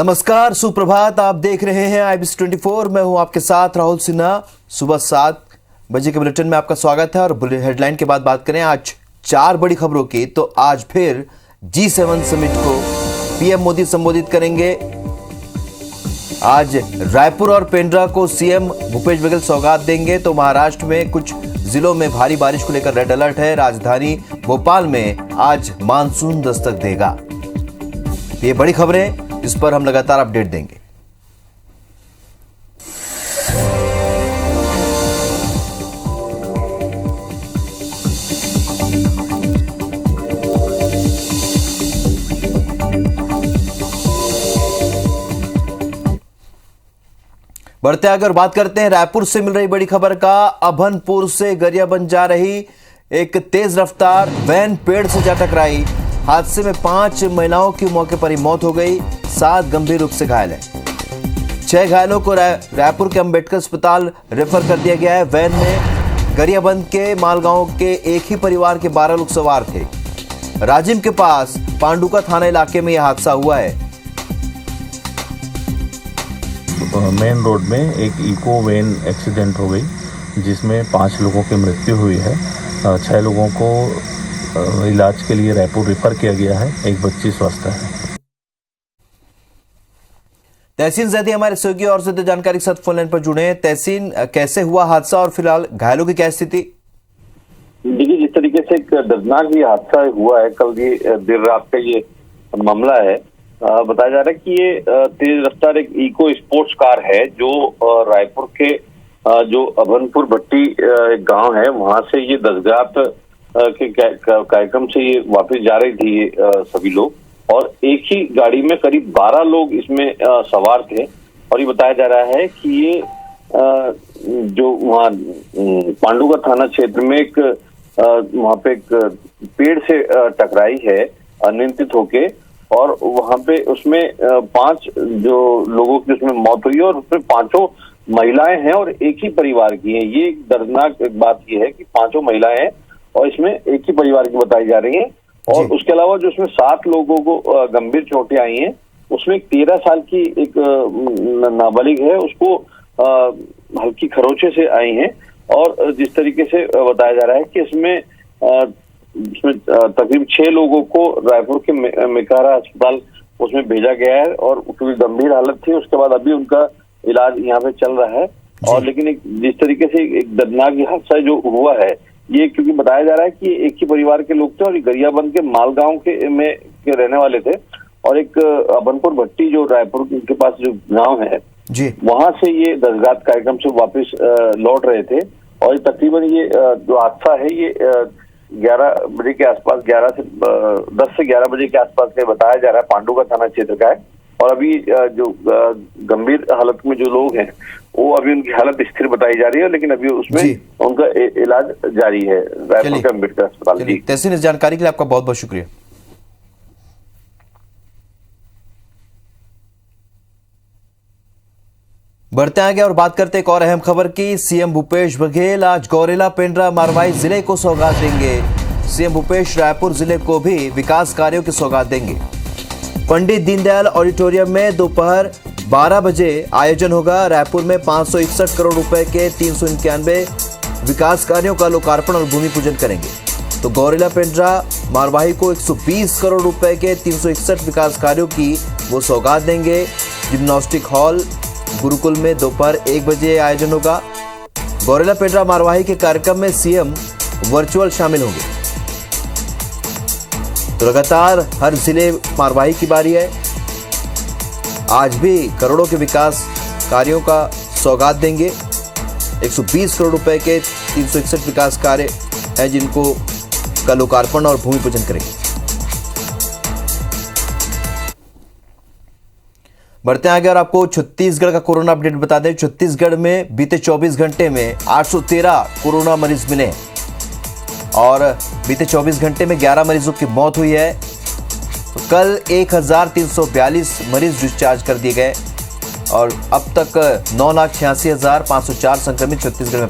नमस्कार, सुप्रभात। आप देख रहे हैं IBC 24। मैं हूं आपके साथ राहुल सिन्हा। सुबह 7 बजे के बुलेटिन में आपका स्वागत है। और हेडलाइन के बाद बात करें आज 4 बड़ी खबरों की, तो आज फिर G7 समिट को पीएम मोदी संबोधित करेंगे। आज रायपुर और पेंड्रा को सीएम भूपेश बघेल सौगात देंगे। तो महाराष्ट्र में कुछ जिलों में भारी बारिश को लेकर रेड अलर्ट है। राजधानी भोपाल में आज मानसून दस्तक देगा। ये बड़ी खबरें, इस पर हम लगातार अपडेट देंगे। बढ़ते आगे और बात करते हैं रायपुर से मिल रही बड़ी खबर का। अभनपुर से गरियाबंद जा रही एक तेज रफ्तार वैन पेड़ से जा टकराई। हादसे में 5 महिलाओं की मौके पर ही मौत हो गई, 7 गंभीर रूप से घायल हैं। 6 घायलों को रायपुर के अंबेडकर अस्पताल रेफर कर दिया गया है। वैन में गरियाबंद के मालगांव के एक ही परिवार के 12 लोग सवार थे। राजिम के पास पांडुका थाना इलाके में यह हादसा हुआ है। मेन रोड में एक इको वैन एक्सीडेंट हो गई, जिसमें 5 लोगों की मृत्यु हुई है। 6 लोगों को इलाज के लिए रायपुर रेफर किया गया है। एक बच्ची स्वस्थ है। तहसीन जैदी हमारे सहयोगी और ज्यादा जानकारी के साथ फोन लाइन पर जुड़े हैं। तहसीन, कैसे हुआ हादसा और फिलहाल घायलों की क्या स्थिति? देखिए, जिस तरीके से एक दर्दनाक ये हादसा हुआ है, कल ये देर रात का ये मामला है। बताया जा रहा है कि ये तेज रफ्तार एक इको स्पोर्ट्स कार है जो रायपुर के जो अभनपुर भट्टी एक गांव है, वहां से ये दसगात के कार्यक्रम से ये वापस जा रही थी ये सभी लोग। और एक ही गाड़ी में करीब 12 लोग इसमें सवार थे। और ये बताया जा रहा है कि ये जो वहाँ पांडुका थाना क्षेत्र में एक वहाँ पे एक पेड़ से टकराई है अनियंत्रित होके। और वहाँ पे उसमें 5 जो लोगों की उसमें मौत हुई है और उसमें 5 महिलाएं हैं और एक ही परिवार की हैं। ये एक दर्दनाक बात ये है कि 5 महिलाएं हैं और इसमें एक ही परिवार की बताई जा रही हैं। और उसके अलावा जो उसमें 7 लोगों को गंभीर चोटें आई हैं, उसमें 13 साल की एक नाबालिग है, उसको हल्की खरोंचे से आई हैं। और जिस तरीके से बताया जा रहा है कि इसमें तकरीबन 6 लोगों को रायपुर के मेकारा अस्पताल उसमें भेजा गया है और क्योंकि गंभीर हालत थी, उसके बाद अभी उनका इलाज यहाँ पे चल रहा है। और लेकिन जिस तरीके से एक दर्दनाक हादसा जो हुआ है, ये क्योंकि बताया जा रहा है कि एक ही परिवार के लोग थे और गरियाबंद के मालगांव के रहने वाले थे। और एक अभनपुर भट्टी जो रायपुर के पास जो गांव है जी, वहां से ये दसगात कार्यक्रम से वापस लौट रहे थे। और तकरीबन ये जो हादसा है ये 11 बजे के आसपास 10 से 11 बजे के आसपास का बताया जा रहा है, पांडुका थाना क्षेत्र का है। और अभी जो गंभीर हालत में जो लोग हैं वो अभी उनकी हालत स्थिर बताई जा रही है, लेकिन अभी उसमें उनका इलाज जारी है रायपुर के अंबेडकर अस्पताल। जी, तहसीन, इस जानकारी के लिए आपका बहुत बहुत शुक्रिया। बढ़ते आगे और बात करते एक और अहम खबर की। सीएम भूपेश बघेल आज गौरेला, पेंड्रा, मारवाही जिले को सौगात देंगे। सीएम भूपेश रायपुर जिले को भी विकास कार्यों की सौगात देंगे। पंडित दीनदयाल ऑडिटोरियम में दोपहर 12 बजे आयोजन होगा। रायपुर में 561 करोड़ रुपए के 391 विकास कार्यों का लोकार्पण और भूमि पूजन करेंगे। तो गौरेला, पेंड्रा, मारवाही को 120 करोड़ रुपए के 361 विकास कार्यों की वो सौगात देंगे। जिम्नास्टिक हॉल गुरुकुल में दोपहर 1 बजे आयोजन होगा। गौरेला, पेंड्रा, मारवाही के कार्यक्रम में सीएम वर्चुअल शामिल होंगे। तो लगातार हर जिले मारवाही की बारी है। आज भी करोड़ों के विकास कार्यों का सौगात देंगे। 120 करोड़ रुपए के 361 विकास कार्य हैं जिनको का लोकार्पण और भूमि पूजन करेंगे। बढ़ते आगे और आपको छत्तीसगढ़ का कोरोना अपडेट बता दें। छत्तीसगढ़ में बीते 24 घंटे में 813 कोरोना मरीज मिले और बीते 24 घंटे में 11 मरीजों की मौत हुई है। तो कल 1342 मरीज डिस्चार्ज कर दिए गए और अब तक 9,86,504 संक्रमित छत्तीसगढ़ में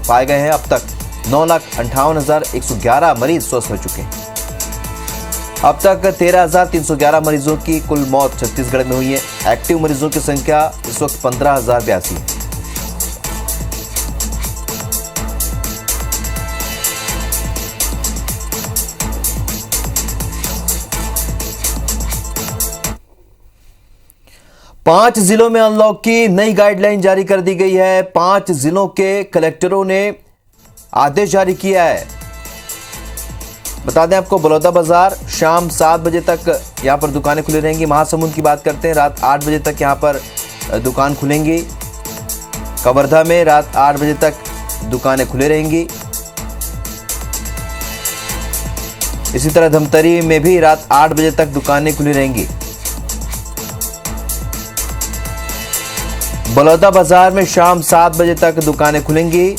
पाए गए हैं। अब तक 9,58,111 मरीज स्वस्थ हो चुके हैं। अब तक 13,311 मरीजों की कुल मौत छत्तीसगढ़ में हुई है। एक्टिव मरीजों की संख्या इस वक्त 15,082 है। पांच जिलों में अनलॉक की नई गाइडलाइन जारी कर दी गई है। 5 जिलों के कलेक्टरों ने आदेश जारी किया है। बता दें आपको, बलौदाबाजार शाम 7 बजे तक यहां पर दुकानें खुली रहेंगी। महासमुंद की बात करते हैं, रात 8 बजे तक यहां पर दुकान खुलेंगी। कवर्धा में रात 8 बजे तक दुकानें खुली रहेंगी। इसी तरह धमतरी में भी रात 8 बजे तक दुकानें खुली रहेंगी। बलौदाबाजार में शाम 7 बजे तक दुकानें खुलेंगी।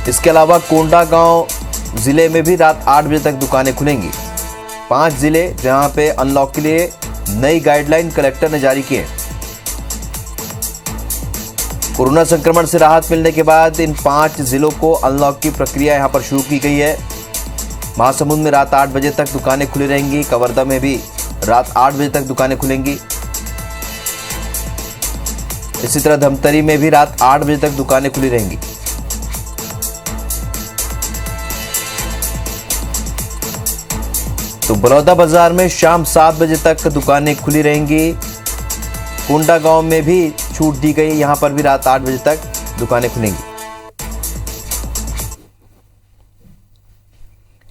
इसके अलावा कोंडागांव जिले में भी रात 8 बजे तक दुकानें खुलेंगी। 5 जिले जहां पे अनलॉक के लिए नई गाइडलाइन कलेक्टर ने जारी की है। कोरोना संक्रमण से राहत मिलने के बाद इन 5 जिलों को अनलॉक की प्रक्रिया यहां पर शुरू की गई है। महासमुंद में रात 8 बजे तक दुकानें खुली रहेंगी। कवर्धा में भी रात 8 बजे तक दुकानें खुलेंगी। इसी तरह धमतरी में भी रात 8 बजे तक दुकानें खुली रहेंगी। तो बलौदाबाजार में शाम 7 बजे तक दुकानें खुली रहेंगी। कोंडागांव में भी छूट दी गई, यहां पर भी रात 8 बजे तक दुकानें खुलेंगी।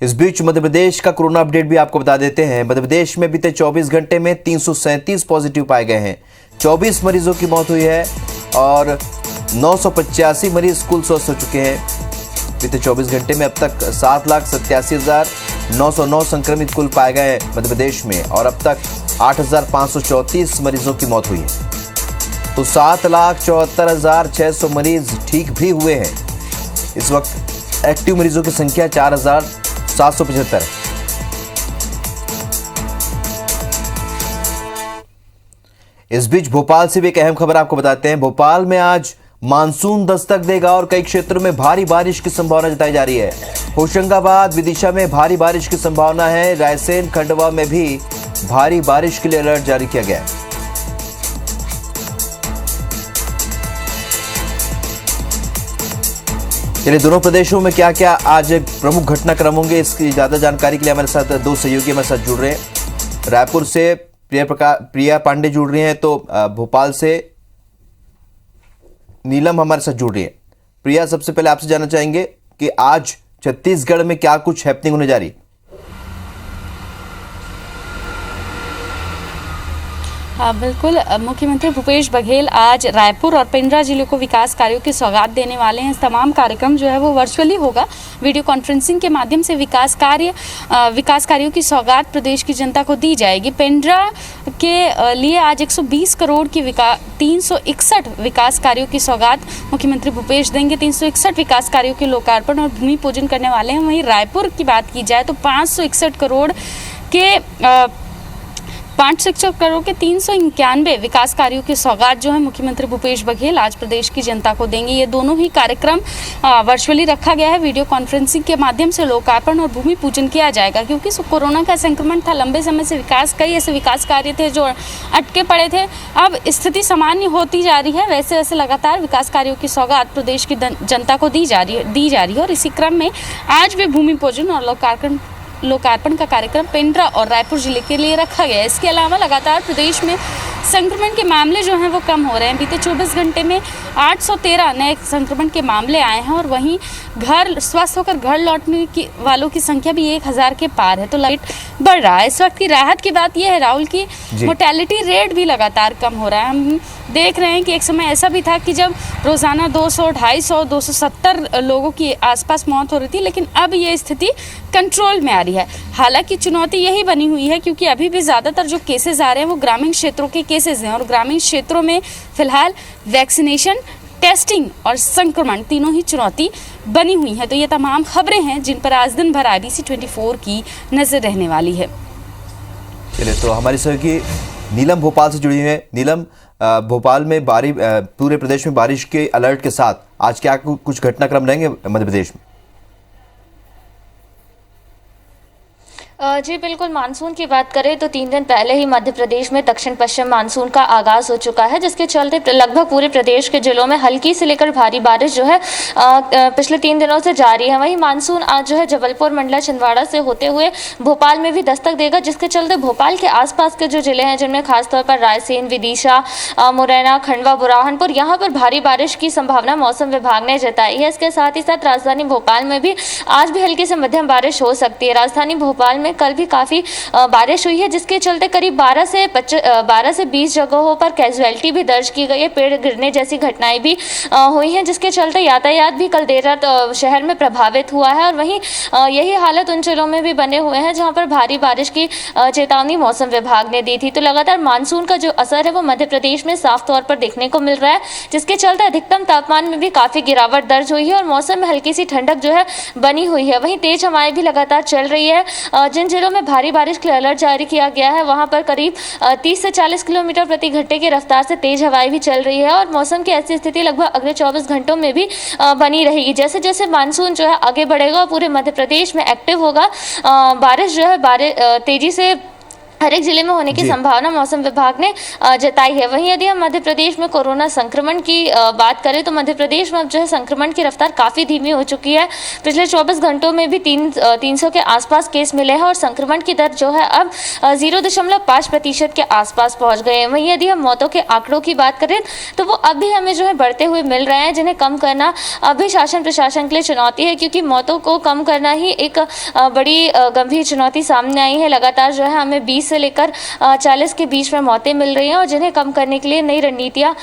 इस बीच मध्य प्रदेश का कोरोना अपडेट भी आपको बता देते हैं। मध्य प्रदेश में बीते 24 घंटे में 337 पॉजिटिव पाए गए हैं। 24 मरीजों की मौत हुई है और 985 मरीज कुल स्वस्थ हो चुके हैं। बीते 24 घंटे में अब तक 7,87,909 संक्रमित कुल पाए गए हैं मध्य प्रदेश में और अब तक 8,534 मरीजों की मौत हुई है। तो 7,74,600 मरीज ठीक भी हुए हैं। इस वक्त एक्टिव मरीजों की संख्या 4,775 है। इस बीच भोपाल से भी एक अहम खबर आपको बताते हैं। भोपाल में आज मानसून दस्तक देगा और कई क्षेत्रों में भारी बारिश की संभावना जताई जा रही है। होशंगाबाद, विदिशा में भारी बारिश की संभावना है। रायसेन, खंडवा में भी भारी बारिश के लिए अलर्ट जारी किया गया है। चलिए, दोनों प्रदेशों में क्या क्या आज प्रमुख घटनाक्रम होंगे, इसकी ज्यादा जानकारी के लिए हमारे साथ 2 सहयोगी हमारे साथ जुड़ रहे हैं। रायपुर से प्रिया पांडे जुड़ रही हैं, तो भोपाल से नीलम हमारे साथ जुड़ रही है। प्रिया, सबसे पहले आपसे जानना चाहेंगे कि आज छत्तीसगढ़ में क्या कुछ हैपनिंग होने जा रही है। हाँ बिल्कुल, मुख्यमंत्री भूपेश बघेल आज रायपुर और पेंड्रा जिले को विकास कार्यों की सौगात देने वाले हैं। तमाम कार्यक्रम जो है वो वर्चुअली होगा। वीडियो कॉन्फ्रेंसिंग के माध्यम से विकास कार्यों की सौगात प्रदेश की जनता को दी जाएगी। पेंड्रा के लिए आज 120 करोड़ की 361 विकास कार्यों की सौगात मुख्यमंत्री भूपेश देंगे। 361 विकास कार्यों के लोकार्पण और भूमि पूजन करने वाले हैं। वहीं रायपुर की बात की जाए तो 561 करोड़ के 391 विकास कार्यों की सौगात जो है मुख्यमंत्री भूपेश बघेल आज प्रदेश की जनता को देंगे। ये दोनों ही कार्यक्रम वर्चुअली रखा गया है। वीडियो कॉन्फ्रेंसिंग के माध्यम से लोकार्पण और भूमि पूजन किया जाएगा, क्योंकि कोरोना का संक्रमण था। लंबे समय से कई ऐसे विकास कार्य थे जो अटके पड़े थे। अब स्थिति सामान्य होती जा रही है। वैसे वैसे लगातार विकास कार्यों की सौगात प्रदेश की जनता को दी जा रही है और इसी क्रम में आज भी भूमि पूजन और लोकार्पण का कार्यक्रम पेंड्रा और रायपुर जिले के लिए रखा गया है। इसके अलावा लगातार प्रदेश में संक्रमण के मामले जो हैं वो कम हो रहे हैं। बीते 24 घंटे में 813 नए संक्रमण के मामले आए हैं और वहीं स्वस्थ होकर घर लौटने वालों की संख्या भी 1000 के पार है। तो लाइट बढ़ रहा है। इस वक्त की राहत की बात यह है राहुल की मोर्टेलिटी रेट भी लगातार कम हो रहा है। हम देख रहे हैं कि एक समय ऐसा भी था कि जब रोजाना 200, 250, 270 लोगों की आसपास मौत हो रही थी, लेकिन अब ये स्थिति कंट्रोल में आ रही है। हालांकि चुनौती यही बनी हुई है क्योंकि अभी भी ज़्यादातर जो केसेस आ रहे हैं वो ग्रामीण क्षेत्रों के केसेस हैं और ग्रामीण क्षेत्रों में फिलहाल वैक्सीनेशन, टेस्टिंग और संक्रमण तीनों ही चुनौती बनी हुई है। तो ये तमाम खबरें हैं जिन पर आज दिन भर IBC 24 की नज़र रहने वाली है। चलिए, तो हमारी सहयोगी नीलम भोपाल से जुड़ी हुई है। नीलम, भोपाल में पूरे प्रदेश में बारिश के अलर्ट के साथ आज क्या कुछ घटनाक्रम रहेंगे मध्य प्रदेश में? जी बिल्कुल, मानसून की बात करें तो 3 दिन पहले ही मध्य प्रदेश में दक्षिण पश्चिम मानसून का आगाज़ हो चुका है, जिसके चलते लगभग पूरे प्रदेश के जिलों में हल्की से लेकर भारी बारिश जो है पिछले 3 दिनों से जारी है। वहीं मानसून आज जो है जबलपुर, मंडला, छिंदवाड़ा से होते हुए भोपाल में भी दस्तक देगा, जिसके चलते भोपाल के आसपास के जो जिले हैं, जिनमें खासतौर पर रायसेन, विदिशा, मुरैना, खंडवा, बुरहानपुर, यहाँ पर भारी बारिश की संभावना मौसम विभाग ने जताई है। इसके साथ ही साथ राजधानी भोपाल में भी आज भी हल्की से मध्यम बारिश हो सकती है। राजधानी भोपाल में कल भी काफ़ी बारिश हुई है, जिसके चलते करीब 12 से 20 जगहों पर कैजुअलिटी भी दर्ज की गई है। पेड़ गिरने जैसी घटनाएं भी हुई हैं, जिसके चलते यातायात भी कल देर रात शहर में प्रभावित हुआ है। और वहीं यही हालत उन जिलों में भी बने हुए हैं जहां पर भारी बारिश की चेतावनी मौसम विभाग ने दी थी। तो लगातार मानसून का जो असर है वो मध्य प्रदेश में साफ तौर पर देखने को मिल रहा है, जिसके चलते अधिकतम तापमान में भी काफ़ी गिरावट दर्ज हुई है और मौसम में हल्की सी ठंडक जो है बनी हुई है। वहीं तेज हवाएं भी लगातार चल रही है। जिन जिलों में भारी बारिश के लिए अलर्ट जारी किया गया है, वहां पर करीब 30 से 40 किलोमीटर प्रति घंटे की रफ्तार से तेज हवाएं भी चल रही है और मौसम की ऐसी स्थिति लगभग अगले 24 घंटों में भी बनी रहेगी। जैसे जैसे मानसून जो है आगे बढ़ेगा, पूरे मध्य प्रदेश में एक्टिव होगा, बारिश जो है तेजी से हर एक जिले में होने की संभावना मौसम विभाग ने जताई है। वहीं यदि हम मध्य प्रदेश में कोरोना संक्रमण की बात करें तो मध्य प्रदेश में अब जो है संक्रमण की रफ्तार काफ़ी धीमी हो चुकी है। पिछले 24 घंटों में भी 300 के आसपास केस मिले हैं और संक्रमण की दर जो है अब 0.5% के आसपास पहुंच गए हैं। वहीं यदि हम मौतों के आंकड़ों की बात करें तो वो अब भी हमें जो है बढ़ते हुए मिल रहे हैं, जिन्हें कम करना अभी शासन प्रशासन के लिए चुनौती है, क्योंकि मौतों को कम करना ही एक बड़ी गंभीर चुनौती सामने आई है। लगातार जो है हमें 20 से लेकर 40 के बीच में मौतें मिल रही हैं और जिन्हें कम करने के लिए नई रणनीतियां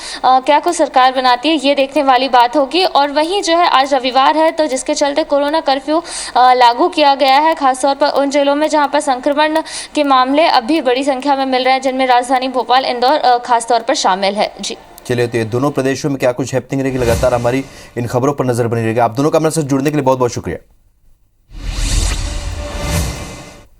क्या कुछ सरकार बनाती है, ये देखने वाली बात होगी। और वहीं जो है आज रविवार है, तो जिसके चलते कोरोना कर्फ्यू लागू किया गया है, खासतौर पर उन जिलों में जहां पर संक्रमण के मामले अब भी बड़ी संख्या में मिल रहे हैं, जिनमें राजधानी भोपाल, इंदौर खासतौर पर शामिल है। जी चलिए, तो ये दोनों प्रदेशों में क्या कुछ हैपनिंग रहेगी, लगातार हमारी इन खबरों पर नजर बनी रहेगी। आप दोनों का हमारे साथ जुड़ने के लिए बहुत बहुत शुक्रिया।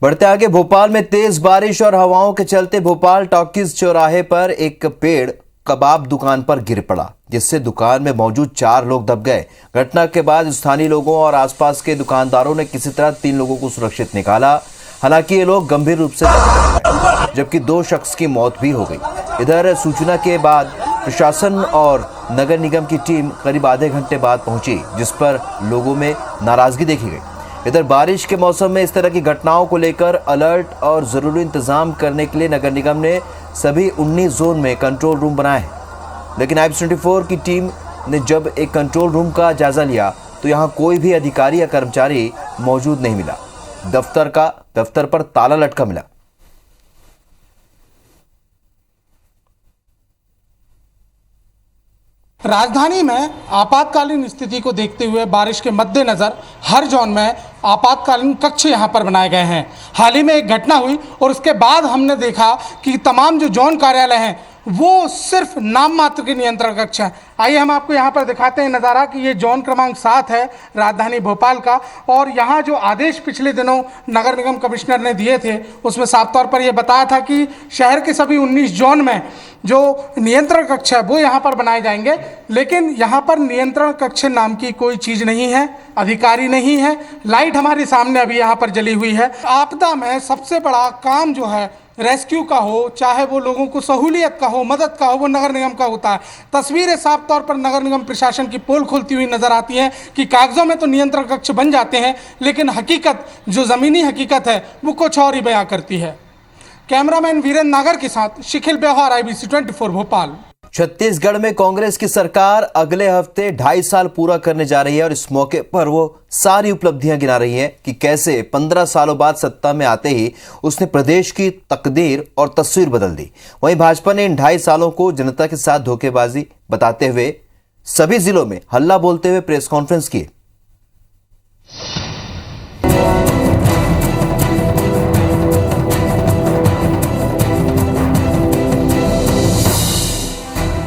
बढ़ते आगे, भोपाल में तेज बारिश और हवाओं के चलते भोपाल टॉकीज चौराहे पर एक पेड़ कबाब दुकान पर गिर पड़ा, जिससे दुकान में मौजूद 4 लोग दब गए। घटना के बाद स्थानीय लोगों और आसपास के दुकानदारों ने किसी तरह 3 लोगों को सुरक्षित निकाला। हालांकि ये लोग गंभीर रूप से गए, जबकि 2 शख्स की मौत भी हो गई। इधर सूचना के बाद प्रशासन और नगर निगम की टीम करीब आधे घंटे बाद पहुंची, जिस पर लोगों में नाराजगी देखी गई। इधर बारिश के मौसम में इस तरह की घटनाओं को लेकर अलर्ट और जरूरी इंतजाम करने के लिए नगर निगम ने सभी 19 जोन में कंट्रोल रूम बनाए हैं। लेकिन IPS24 की टीम ने जब एक कंट्रोल रूम का जायजा लिया तो यहां कोई भी अधिकारी या कर्मचारी मौजूद नहीं मिला। दफ्तर पर ताला लटका मिला। राजधानी में आपातकालीन स्थिति को देखते हुए बारिश के मद्देनजर हर जोन में आपातकालीन कक्ष यहां पर बनाए गए हैं। हाल ही में एक घटना हुई और उसके बाद हमने देखा कि तमाम जो जोन कार्यालय हैं वो सिर्फ नाम मात्र के नियंत्रण कक्ष हैं। आइए हम आपको यहाँ पर दिखाते हैं नज़ारा कि ये जोन क्रमांक 7 है राजधानी भोपाल का, और यहाँ जो आदेश पिछले दिनों नगर निगम कमिश्नर ने दिए थे उसमें साफ तौर पर यह बताया था कि शहर के सभी 19 जोन में जो नियंत्रण कक्ष है वो यहाँ पर बनाए जाएंगे। लेकिन यहाँ पर नियंत्रण कक्ष नाम की कोई चीज़ नहीं है, अधिकारी नहीं है। लाइट हमारे सामने अभी यहाँ पर जली हुई है। आपदा में सबसे बड़ा काम जो है रेस्क्यू का हो, चाहे वो लोगों को सहूलियत का हो, मदद का हो, वो नगर निगम का होता है। तस्वीरें साफ तौर पर नगर निगम प्रशासन की पोल खुलती हुई नजर आती हैं कि कागजों में तो नियंत्रण कक्ष बन जाते हैं, लेकिन हकीकत जो ज़मीनी हकीकत है वो कुछ और ही बयां करती है। कैमरामैन वीरेंद्र नागर के साथ शिखिल ब्यौहार, IBC24 भोपाल। छत्तीसगढ़ में कांग्रेस की सरकार अगले हफ्ते 2.5 साल पूरा करने जा रही है और इस मौके पर वो सारी उपलब्धियां गिना रही है कि कैसे 15 सालों बाद सत्ता में आते ही उसने प्रदेश की तकदीर और तस्वीर बदल दी। वहीं भाजपा ने इन 2.5 सालों को जनता के साथ धोखेबाजी बताते हुए सभी जिलों में हल्ला बोलते हुए प्रेस कॉन्फ्रेंस की।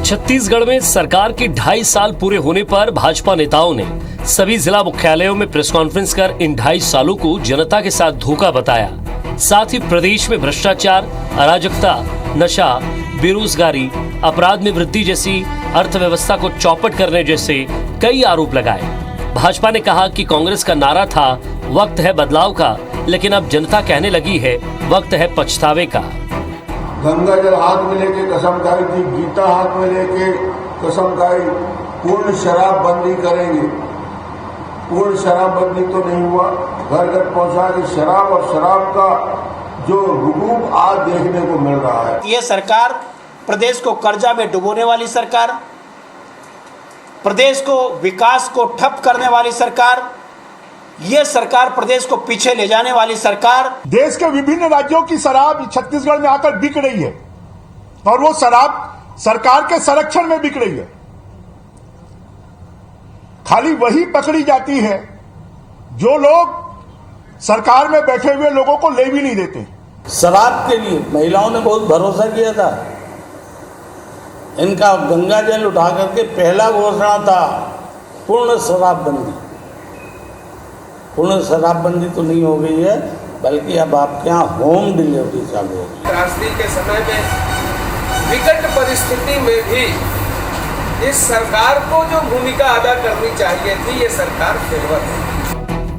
छत्तीसगढ़ में सरकार के 2.5 साल पूरे होने पर भाजपा नेताओं ने सभी जिला मुख्यालयों में प्रेस कॉन्फ्रेंस कर इन 2.5 सालों को जनता के साथ धोखा बताया। साथ ही प्रदेश में भ्रष्टाचार, अराजकता, नशा, बेरोजगारी, अपराध में वृद्धि जैसी अर्थव्यवस्था को चौपट करने जैसे कई आरोप लगाए। भाजपा ने कहा कि कांग्रेस का नारा था वक्त है बदलाव का, लेकिन अब जनता कहने लगी है वक्त है पछतावे का। गंगा जल हाथ में लेके कसम खाई थी, गीता हाथ में लेके कसम खाई, पूर्ण शराबबंदी करेंगे। पूर्ण शराबबंदी तो नहीं हुआ, घर घर पहुंचा के शराब और शराब का जो रूप आज देखने को मिल रहा है। ये सरकार प्रदेश को कर्जा में डुबोने वाली सरकार, प्रदेश को विकास को ठप करने वाली सरकार, ये सरकार प्रदेश को पीछे ले जाने वाली सरकार। देश के विभिन्न राज्यों की शराब छत्तीसगढ़ में आकर बिक रही है और वो शराब सरकार के संरक्षण में बिक रही है। खाली वही पकड़ी जाती है जो लोग सरकार में बैठे हुए लोगों को ले भी नहीं देते। शराब के लिए महिलाओं ने बहुत भरोसा किया था। इनका गंगा जल उठा करके पहला घोषणा था पूर्ण शराबबंदी। पूर्ण शराबबंदी तो नहीं हो गई है, बल्कि अब आपके यहाँ होम डिलीवरी चालू हो गई। त्रासदी के समय में, विकट परिस्थिति में भी इस सरकार को जो भूमिका अदा करनी चाहिए थी, ये सरकार फेलवर है।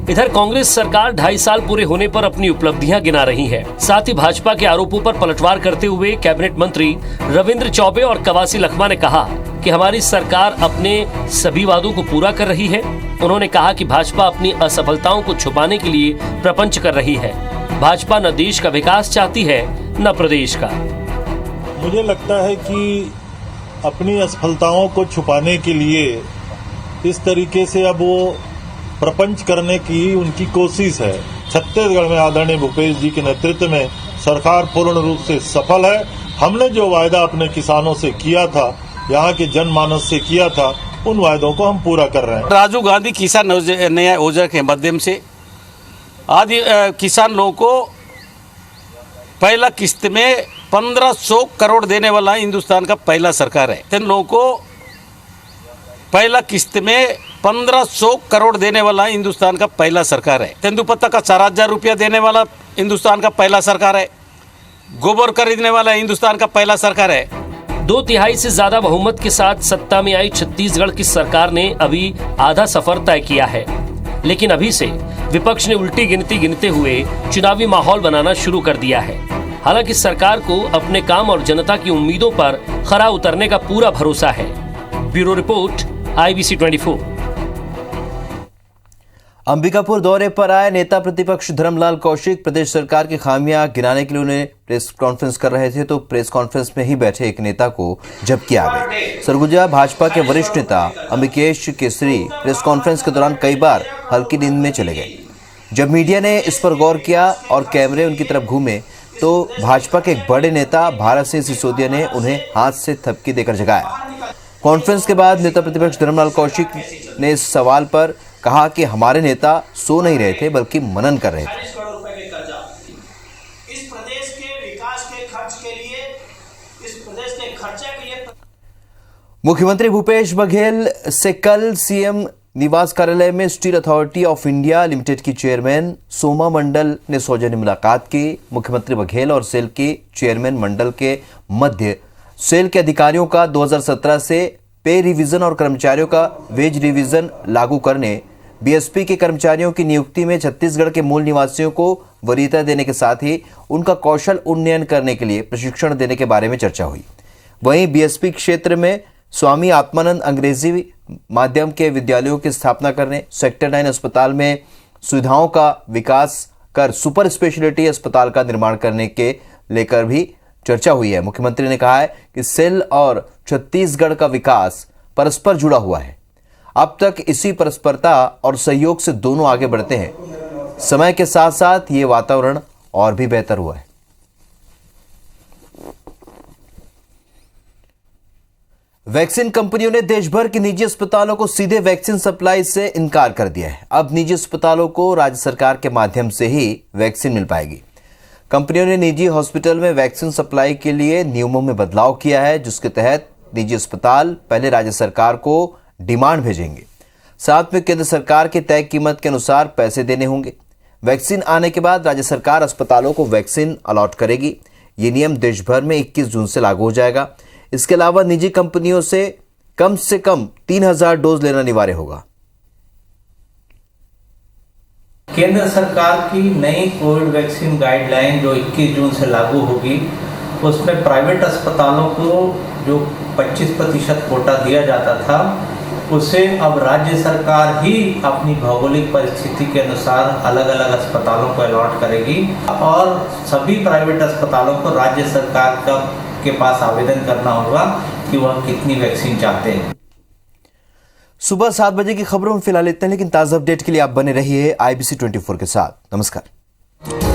इधर कांग्रेस सरकार 2.5 साल पूरे होने पर अपनी उपलब्धियां गिना रही है। साथ ही भाजपा के आरोपों पर पलटवार करते हुए कैबिनेट मंत्री रविंद्र चौबे और कवासी लखमा ने कहा कि हमारी सरकार अपने सभी वादों को पूरा कर रही है। उन्होंने कहा कि भाजपा अपनी असफलताओं को छुपाने के लिए प्रपंच कर रही है। भाजपा न देश का विकास चाहती है न प्रदेश का। मुझे लगता है कि अपनी असफलताओं को छुपाने के लिए इस तरीके से अब वो प्रपंच करने की उनकी कोशिश है। छत्तीसगढ़ में आदरणीय भूपेश जी के नेतृत्व में सरकार पूर्ण रूप से सफल है। हमने जो वायदा अपने किसानों से किया था, यहाँ के जनमानस से किया था, उन वायदों को हम पूरा कर रहे हैं। राजीव गांधी किसान न्याय योजना के माध्यम से आदि किसान लोगों को पहला किस्त में 1500 करोड़ देने वाला हिंदुस्तान का पहला सरकार है। इन लोगों को पहला किस्त में 1500 करोड़ देने वाला हिंदुस्तान का पहला सरकार है। तेंदुपत्ता का 4000 रुपया देने वाला हिंदुस्तान का पहला सरकार है। गोबर खरीदने वाला हिंदुस्तान का पहला सरकार है। 2/3 से ज्यादा बहुमत के साथ सत्ता में आई छत्तीसगढ़ की सरकार ने अभी आधा सफर तय किया है, लेकिन अभी से विपक्ष ने उल्टी गिनती गिनते हुए चुनावी माहौल बनाना शुरू कर दिया है। हालांकि सरकार को अपने काम और जनता की उम्मीदों पर खरा उतरने का पूरा भरोसा है। Bureau report, IBC 24। अंबिकापुर दौरे पर आए नेता प्रतिपक्ष धर्मलाल कौशिक प्रदेश सरकार की खामियां गिनाने के लिए उन्हें प्रेस कॉन्फ्रेंस कर रहे थे, तो प्रेस कॉन्फ्रेंस में ही बैठे एक नेता को झपकी आ गई। सरगुजा भाजपा के वरिष्ठ नेता अम्बिकेश केसरी प्रेस कॉन्फ्रेंस के दौरान कई बार हल्की नींद में चले गए। जब मीडिया ने इस पर गौर किया और कैमरे उनकी तरफ घूमे तो भाजपा के एक बड़े नेता भारत सिंह सिसोदिया ने उन्हें हाथ से थपकी देकर जगाया। कॉन्फ्रेंस के बाद नेता प्रतिपक्ष धर्मलाल कौशिक ने इस सवाल पर कहा कि हमारे नेता सो नहीं रहे थे बल्कि मनन कर रहे थे। इस प्रदेश के विकास के खर्च के लिए, इस प्रदेश के खर्चे के लिए मुख्यमंत्री भूपेश बघेल से कल सीएम निवास कार्यालय में steel authority of India limited की चेयरमैन सोमा मंडल ने सौजन्य मुलाकात की। मुख्यमंत्री बघेल और सेल के चेयरमैन मंडल के मध्य सेल के अधिकारियों का 2017 से पे रिवीजन और कर्मचारियों का वेज रिवीजन लागू करने, बीएसपी के कर्मचारियों की नियुक्ति में छत्तीसगढ़ के मूल निवासियों को वरीयता देने के साथ ही उनका कौशल उन्नयन करने के लिए प्रशिक्षण देने के बारे में चर्चा हुई। वहीं बीएसपी क्षेत्र में स्वामी आत्मानंद अंग्रेजी माध्यम के विद्यालयों की स्थापना करने, सेक्टर 9 अस्पताल में सुविधाओं का विकास कर सुपर स्पेशलिटी अस्पताल का निर्माण करने के लेकर भी चर्चा हुई है। मुख्यमंत्री ने कहा है कि सेल और छत्तीसगढ़ का विकास परस्पर जुड़ा हुआ है। अब तक इसी परस्परता और सहयोग से दोनों आगे बढ़ते हैं। समय के साथ साथ ये वातावरण और भी बेहतर हुआ है। वैक्सीन कंपनियों ने देश भर के निजी अस्पतालों को सीधे वैक्सीन सप्लाई से इनकार कर दिया है। अब निजी अस्पतालों को राज्य सरकार के माध्यम से ही वैक्सीन मिल पाएगी। कंपनियों ने निजी हॉस्पिटल में वैक्सीन सप्लाई के लिए नियमों में बदलाव किया है, जिसके तहत निजी अस्पताल पहले राज्य सरकार को डिमांड भेजेंगे, साथ में केंद्र सरकार की तय कीमत के अनुसार पैसे देने होंगे। वैक्सीन आने के बाद राज्य सरकार अस्पतालों को वैक्सीन अलॉट करेगी। ये नियम देश भर में 21 जून से लागू हो जाएगा। इसके अलावा निजी कंपनियों से कम 3000 डोज लेना अनिवार्य होगा। केंद्र सरकार की नई कोविड वैक्सीन गाइडलाइन जो 21 जून से लागू होगी, उसमें प्राइवेट अस्पतालों को जो 25% कोटा दिया जाता था, उसे अब राज्य सरकार ही अपनी भौगोलिक परिस्थिति के अनुसार अलग अलग अस्पतालों को अलॉट करेगी और सभी प्राइवेट अस्पतालों को राज्य सरकार के पास आवेदन करना होगा कि वह कितनी वैक्सीन चाहते हैं। सुबह 7 बजे की खबरों में फिलहाल इतना, लेकिन ताज़ा अपडेट के लिए आप बने रहिए IBC 24 के साथ। नमस्कार।